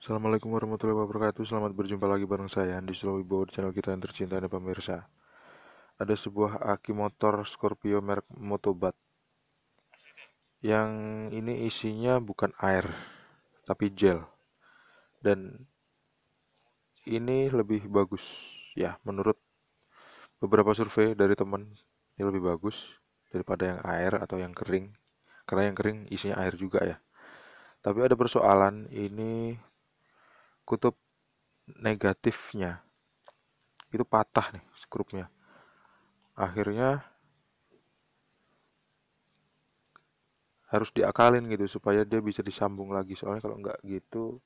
Assalamualaikum warahmatullahi wabarakatuh. Selamat berjumpa lagi bareng saya Andi Wibowo di channel kita yang tercinta nih pemirsa. Ada sebuah aki motor Scorpio merek Motobat yang ini isinya bukan air tapi gel, dan ini lebih bagus ya menurut beberapa survei dari teman. Ini lebih bagus daripada yang air atau yang kering, karena yang kering isinya air juga ya. Tapi ada persoalan, ini kutub negatifnya itu patah nih skrupnya. Akhirnya harus diakalin gitu supaya dia bisa disambung lagi, soalnya kalau nggak gitu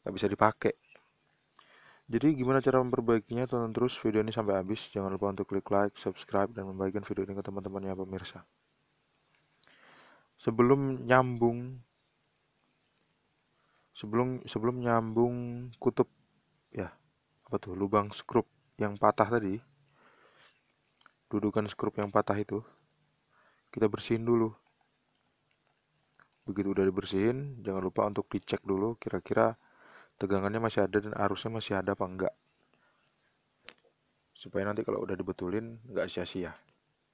nggak bisa dipakai. Jadi gimana cara memperbaikinya? Tonton terus video ini sampai habis. Jangan lupa untuk klik like, subscribe, dan membagikan video ini ke teman-temannya pemirsa. Sebelum nyambung, sebelum nyambung kutub ya, apa tuh, lubang skrup yang patah tadi, dudukan skrup yang patah itu kita bersihin dulu. Begitu udah dibersihin, jangan lupa untuk dicek dulu kira-kira tegangannya masih ada dan arusnya masih ada apa enggak, supaya nanti kalau udah dibetulin nggak sia-sia,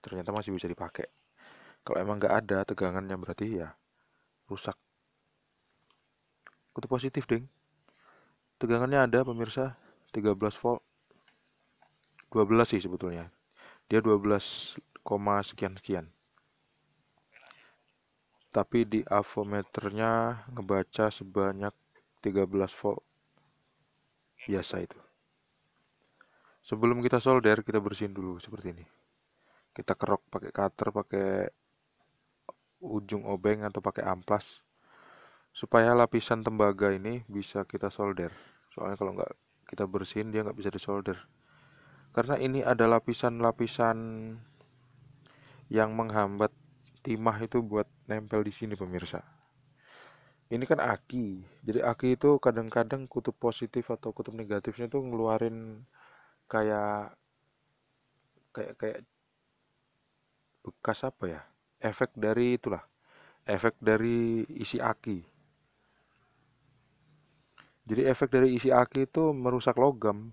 ternyata masih bisa dipakai. Kalau emang nggak ada tegangannya berarti ya rusak. Kutub positif ding, tegangannya ada pemirsa, 13 volt, 12 sih sebetulnya, dia 12, sekian sekian, tapi di avometernya ngebaca sebanyak 13 volt biasa itu. Sebelum kita solder, kita bersihin dulu seperti ini. Kita kerok pakai cutter, pakai ujung obeng atau pakai amplas, supaya lapisan tembaga ini bisa kita solder. Soalnya kalau nggak kita bersihin dia nggak bisa disolder, karena ini ada lapisan-lapisan yang menghambat timah itu buat nempel di sini pemirsa. Ini kan aki, jadi aki itu kadang-kadang kutub positif atau kutub negatifnya tuh ngeluarin kayak kayak kayak bekas apa ya, efek dari itulah, efek dari isi aki. Jadi efek dari isi aki itu merusak logam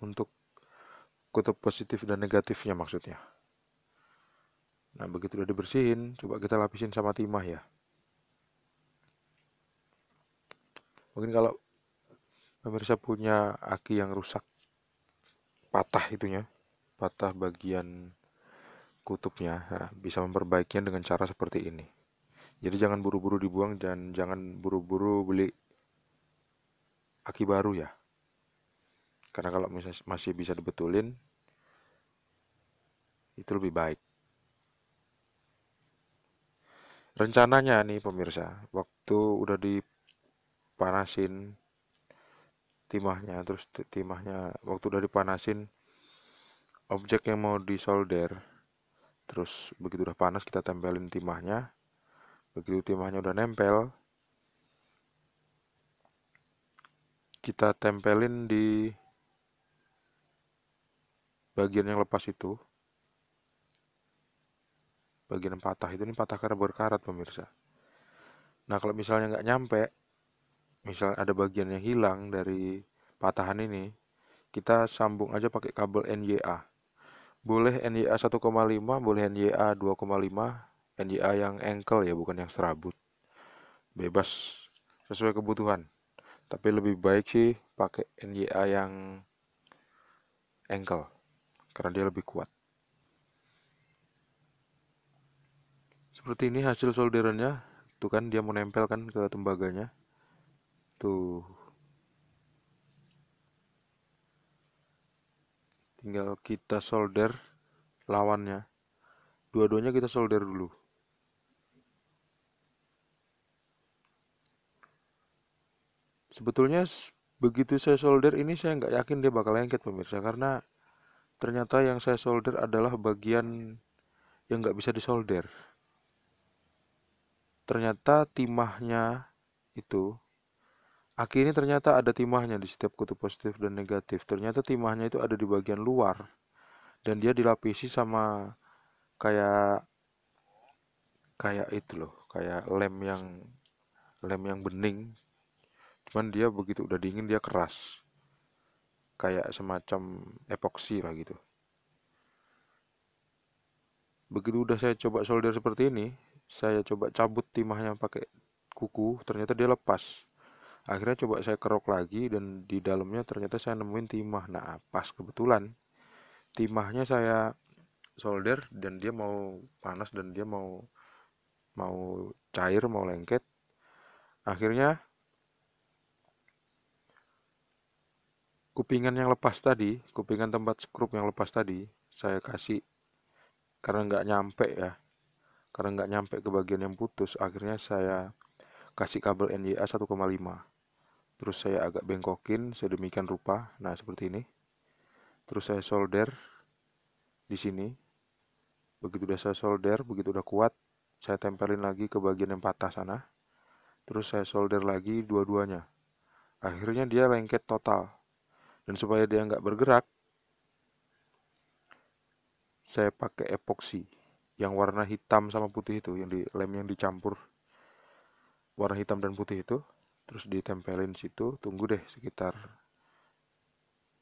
untuk kutub positif dan negatifnya maksudnya. Nah, begitu udah dibersihin, coba kita lapisin sama timah ya. Mungkin kalau pemirsa punya aki yang rusak, patah itunya, patah bagian kutubnya, nah, bisa memperbaikinya dengan cara seperti ini. Jadi jangan buru-buru dibuang dan jangan buru-buru beli aki baru ya. Karena kalau misalnya masih bisa dibetulin, itu lebih baik. Rencananya nih pemirsa, waktu udah dipanasin timahnya, terus timahnya waktu udah dipanasin objek yang mau disolder, terus begitu udah panas kita tempelin timahnya. Begitu timahnya udah nempel, kita tempelin di bagian yang lepas itu. Bagian yang patah itu, ini patah karena berkarat pemirsa. Nah, kalau misalnya nggak nyampe, misal ada bagian yang hilang dari patahan ini, kita sambung aja pakai kabel NYA. Boleh NYA 1,5, boleh NYA 2,5, NYA yang engkel ya, bukan yang serabut. Bebas sesuai kebutuhan. Tapi lebih baik sih pakai NYA yang engkel karena dia lebih kuat. Seperti ini hasil solderannya. Tuh kan dia mau nempel kan ke tembaganya. Tuh, tinggal kita solder lawannya. Dua-duanya kita solder dulu. Sebetulnya begitu saya solder ini saya nggak yakin dia bakal lengket pemirsa, karena ternyata yang saya solder adalah bagian yang nggak bisa disolder. Ternyata timahnya itu, aki ini ternyata ada timahnya di setiap kutub positif dan negatif. Ternyata timahnya itu ada di bagian luar dan dia dilapisi sama kayak kayak itu loh, kayak lem yang bening, cuman dia begitu udah dingin dia keras, kayak semacam epoksi lah gitu. Begitu udah saya coba solder seperti ini, saya coba cabut timahnya pakai kuku, ternyata dia lepas. Akhirnya coba saya kerok lagi dan di dalamnya ternyata saya nemuin timah. Nah, pas kebetulan timahnya saya solder dan dia mau panas dan dia mau mau cair, mau lengket. Akhirnya kupingan yang lepas tadi, kupingan tempat skrup yang lepas tadi, saya kasih karena nggak nyampe ya, karena nggak nyampe ke bagian yang putus. Akhirnya saya kasih kabel NYA 1,5. Terus saya agak bengkokin sedemikian rupa. Nah, seperti ini. Terus saya solder di sini. Begitu udah saya solder, begitu udah kuat, saya tempelin lagi ke bagian yang patah sana. Terus saya solder lagi dua-duanya. Akhirnya dia lengket total. Dan supaya dia nggak bergerak, saya pakai epoksi yang warna hitam sama putih itu, yang di lem yang dicampur warna hitam dan putih itu. Terus ditempelin situ, tunggu deh sekitar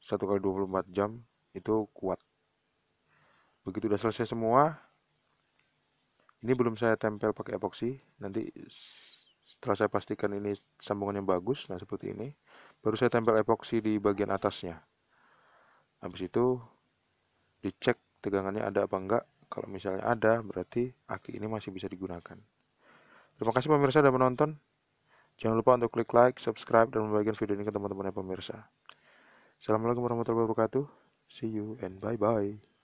1 kali 24 jam, itu kuat. Begitu udah selesai semua, ini belum saya tempel pakai epoksi. Nanti setelah saya pastikan ini sambungannya bagus, nah seperti ini, baru saya tempel epoksi di bagian atasnya. Habis itu dicek tegangannya ada apa enggak. Kalau misalnya ada, berarti aki ini masih bisa digunakan. Terima kasih pemirsa sudah menonton. Jangan lupa untuk klik like, subscribe, dan membagikan video ini ke teman-teman pemirsa. Assalamualaikum warahmatullahi wabarakatuh. See you and bye-bye.